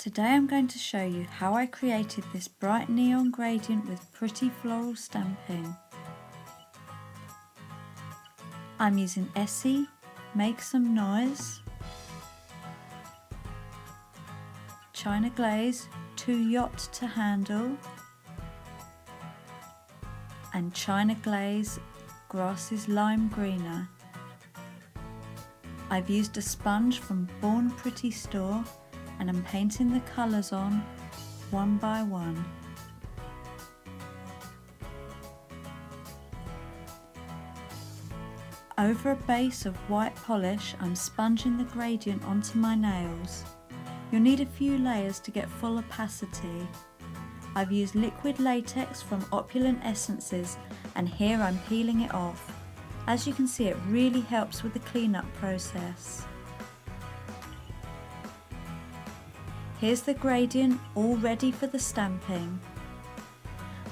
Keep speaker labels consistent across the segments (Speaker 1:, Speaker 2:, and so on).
Speaker 1: Today I'm going to show you how I created this bright neon gradient with pretty floral stamping. I'm using Essie-Make Some Noise, China Glaze-Too Yacht to handle, and China Glaze-Grass's Lime Greener. I've used a sponge from Born Pretty store and I'm painting the colours on one by one. Over a base of white polish, I'm sponging the gradient onto my nails. You'll need a few layers to get full opacity. I've used liquid latex from Opulent essences and here I'm peeling it off. As you can see, it really helps with the cleanup process. Here's the gradient all ready for the stamping.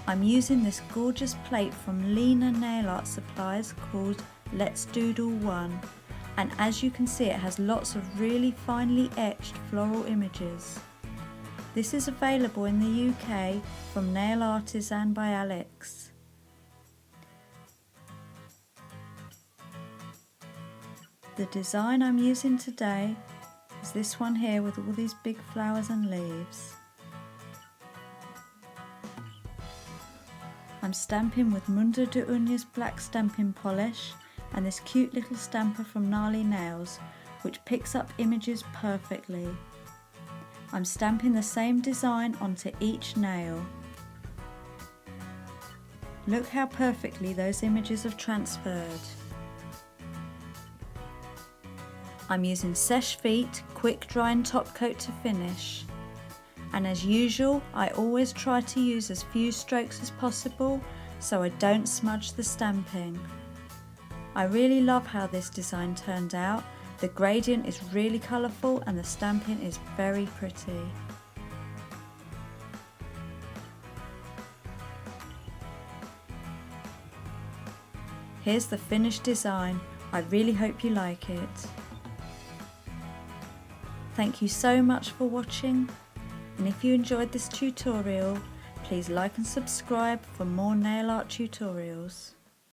Speaker 1: I'm using this gorgeous plate from Lina Nail Art Supplies called Let's Doodle 1, and as you can see it has lots of really finely etched floral images. This is available in the UK from Nail Artisan by Alex. The design I'm using today is this one here with all these big flowers and leaves. I'm stamping with Mundo de Unas Black stamping polish and this cute little stamper from Gnarly Nails, which picks up images perfectly. I'm stamping the same design onto each nail. Look how perfectly those images have transferred. I'm using Seche Vite quick drying top coat to finish, and as usual I always try to use as few strokes as possible so I don't smudge the stamping. I really love how this design turned out. The gradient is really colourful and the stamping is very pretty. Here's the finished design. I really hope you like it. Thank you so much for watching, and if you enjoyed this tutorial, please like and subscribe for more nail art tutorials.